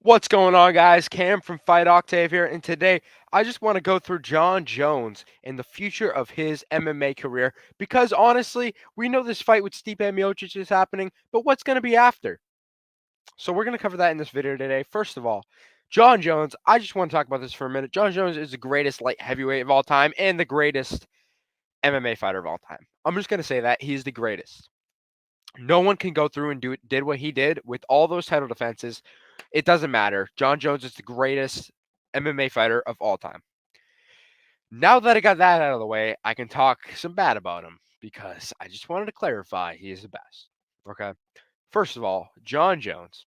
What's going on, guys? Cam from Fight Octave here, and today I just want to go through John Jones and the future of his MMA career because honestly, we know this fight with Stipe Miocic is happening, but what's going to be after? So we're going to cover that in this video today. First of all, John Jones, I just want to talk about this for a minute. John Jones is the greatest light heavyweight of all time and the greatest MMA fighter of all time. I'm just going to say that he's the greatest. No one can go through and did what he did with all those title defenses. It doesn't matter. John Jones is the greatest MMA fighter of all time. Now that I got that out of the way, I can talk some bad about him because I just wanted to clarify he is the best. Okay. First of all, John Jones.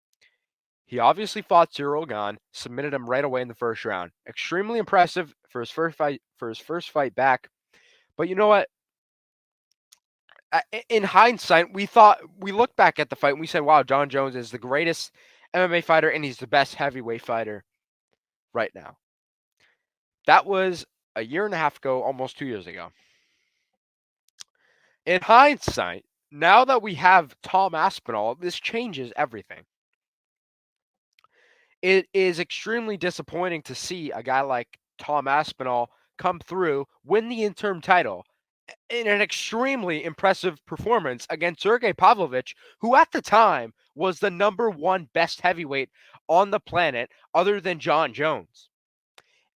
He obviously fought Cyril Gane, submitted him right away in the first round. Extremely impressive for his first fight back. But you know what? In hindsight, we looked back at the fight and we said, "Wow, John Jones is the greatest MMA fighter and he's the best heavyweight fighter right now." That was a year and a half ago, almost 2 years ago. In hindsight, now that we have Tom Aspinall, this changes everything. It is extremely disappointing to see a guy like Tom Aspinall come through, win the interim title in an extremely impressive performance against Sergey Pavlovich, who at the time was the number one best heavyweight on the planet other than John Jones.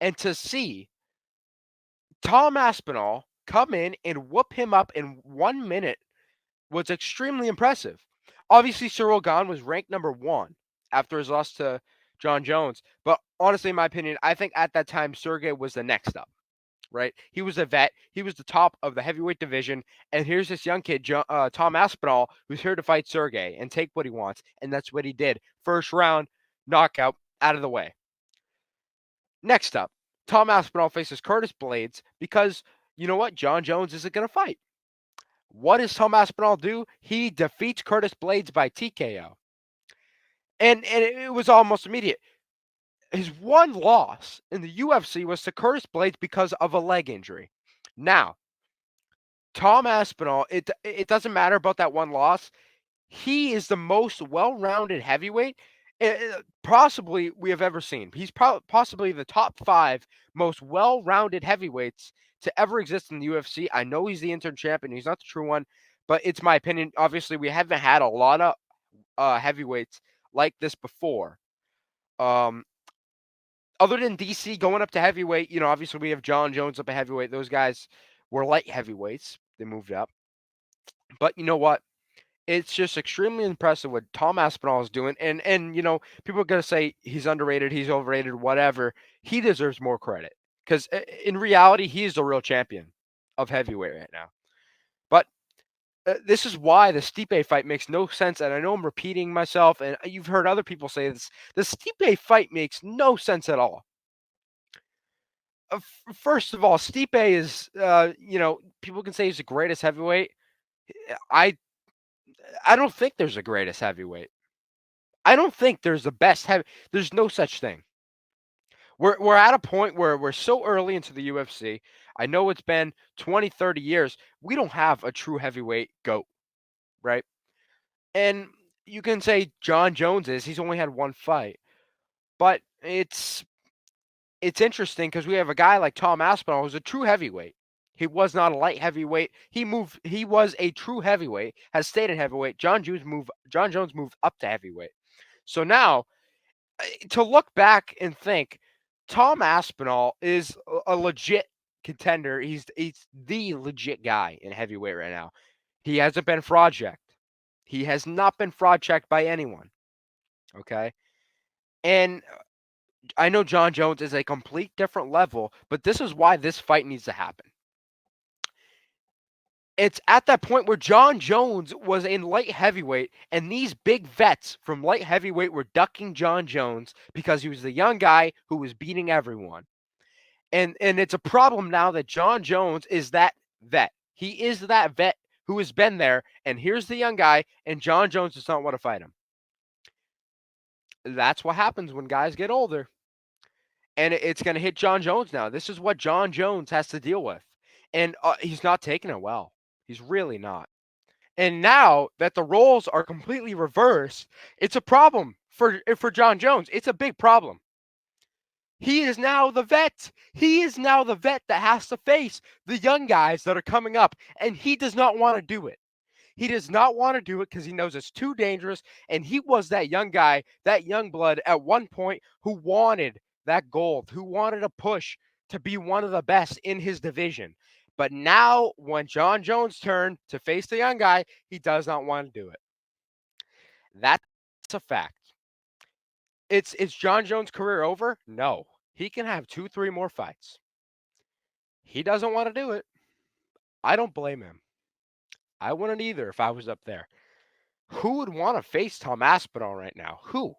And to see Tom Aspinall come in and whoop him up in 1 minute was extremely impressive. Obviously, Cyril Gane was ranked number one after his loss to John Jones. But honestly, in my opinion, I think at that time, Sergey was the next up, right? He was a vet. He was the top of the heavyweight division. And here's this young kid, Tom Aspinall, who's here to fight Sergey and take what he wants. And that's what he did. First round, knockout, out of the way. Next up, Tom Aspinall faces Curtis Blades because you know what? John Jones isn't going to fight. What does Tom Aspinall do? He defeats Curtis Blades by TKO. And it was almost immediate. His one loss in the UFC was to Curtis Blades because of a leg injury. Now, Tom Aspinall, it doesn't matter about that one loss. He is the most well-rounded heavyweight possibly we have ever seen. He's possibly the top 5 most well-rounded heavyweights to ever exist in the UFC. I know he's the interim champion. He's not the true one, but it's my opinion. Obviously, we haven't had a lot of heavyweights like this before. Other than DC going up to heavyweight, obviously we have John Jones up at heavyweight. Those guys were light heavyweights. They moved up. But you know what? It's just extremely impressive what Tom Aspinall is doing. And people are going to say he's underrated, he's overrated, whatever. He deserves more credit because in reality, he is the real champion of heavyweight right now. But this is why the Stipe fight makes no sense. And I know I'm repeating myself, and you've heard other people say this. The Stipe fight makes no sense at all. First of all, Stipe is, people can say he's the greatest heavyweight. I I don't think there's a greatest heavyweight. I don't think there's the best heavy. There's no such thing. We're at a point where we're so early into the UFC. I know it's been 20, 30 years. We don't have a true heavyweight GOAT, right? And you can say John Jones is. He's only had one fight. But it's interesting because we have a guy like Tom Aspinall who's a true heavyweight. He was not a light heavyweight. He was a true heavyweight, has stayed at heavyweight. John Jones moved up to heavyweight. So now to look back and think Tom Aspinall is a legit contender. He's the legit guy in heavyweight right now. He hasn't been fraud checked. He has not been fraud checked by anyone. Okay. And I know John Jones is a complete different level, but this is why this fight needs to happen. It's at that point where John Jones was in light heavyweight, and these big vets from light heavyweight were ducking John Jones because he was the young guy who was beating everyone. And it's a problem now that John Jones is that vet. He is that vet who has been there, and here's the young guy, and John Jones does not want to fight him. That's what happens when guys get older. And it's going to hit John Jones now. This is what John Jones has to deal with. And he's not taking it well. He's really not. And now that the roles are completely reversed, it's a problem for John Jones. It's a big problem. He is now the vet. He is now the vet that has to face the young guys that are coming up, and he does not want to do it. He does not want to do it because he knows it's too dangerous. And he was that young guy, that young blood at one point who wanted that gold, who wanted a push to be one of the best in his division. But now, when John Jones' turn to face the young guy, he does not want to do it. That's a fact. Is John Jones' career over? No. He can have 2, 3 more fights. He doesn't want to do it. I don't blame him. I wouldn't either if I was up there. Who would want to face Tom Aspinall right now? Who?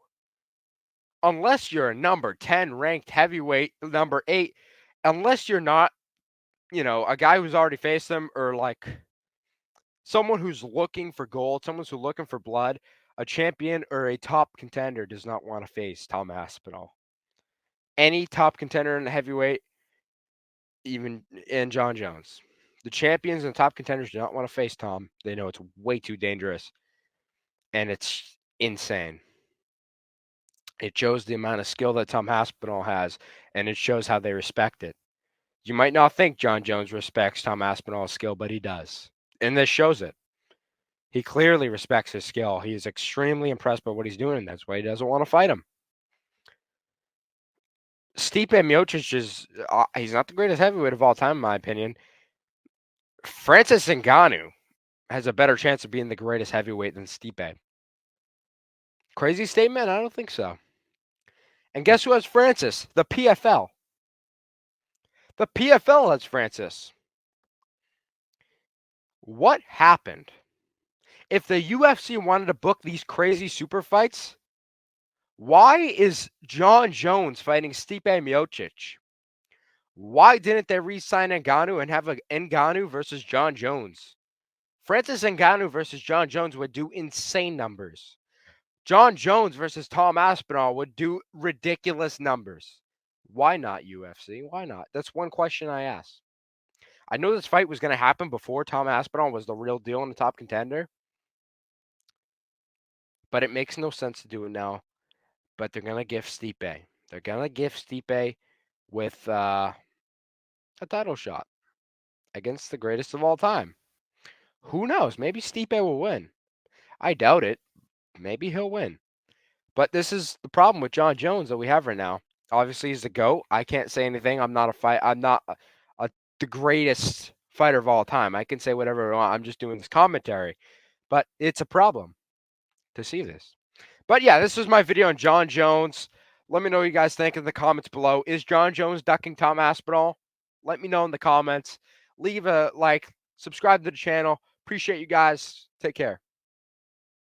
Unless you're a number 10 ranked heavyweight, number 8, unless you're not, a guy who's already faced him, or like someone who's looking for gold, someone who's looking for blood, a champion or a top contender does not want to face Tom Aspinall. Any top contender in the heavyweight, even in John Jones. The champions and top contenders do not want to face Tom. They know it's way too dangerous. And it's insane. It shows the amount of skill that Tom Aspinall has, and it shows how they respect it. You might not think John Jones respects Tom Aspinall's skill, but he does. And this shows it. He clearly respects his skill. He is extremely impressed by what he's doing, and that's why he doesn't want to fight him. Stipe Miocic is he's not the greatest heavyweight of all time, in my opinion. Francis Ngannou has a better chance of being the greatest heavyweight than Stipe. Crazy statement? I don't think so. And guess who has Francis? The PFL. The PFL has Francis. What happened? If the UFC wanted to book these crazy super fights, why is John Jones fighting Stipe Miocic? Why didn't they re-sign Ngannou and have a Ngannou versus John Jones? Francis Ngannou versus John Jones would do insane numbers. John Jones versus Tom Aspinall would do ridiculous numbers. Why not UFC? Why not? That's one question I ask. I know this fight was going to happen before Tom Aspinall was the real deal and the top contender, but it makes no sense to do it now. But they're going to give Stipe. They're going to give Stipe with a title shot against the greatest of all time. Who knows? Maybe Stipe will win. I doubt it. Maybe he'll win. But this is the problem with John Jones that we have right now. Obviously, he's the GOAT. I can't say anything. I'm not the greatest fighter of all time. I can say whatever I want. I'm just doing this commentary. But it's a problem to see this. But yeah, this was my video on John Jones. Let me know what you guys think in the comments below. Is John Jones ducking Tom Aspinall? Let me know in the comments. Leave a like. Subscribe to the channel. Appreciate you guys. Take care.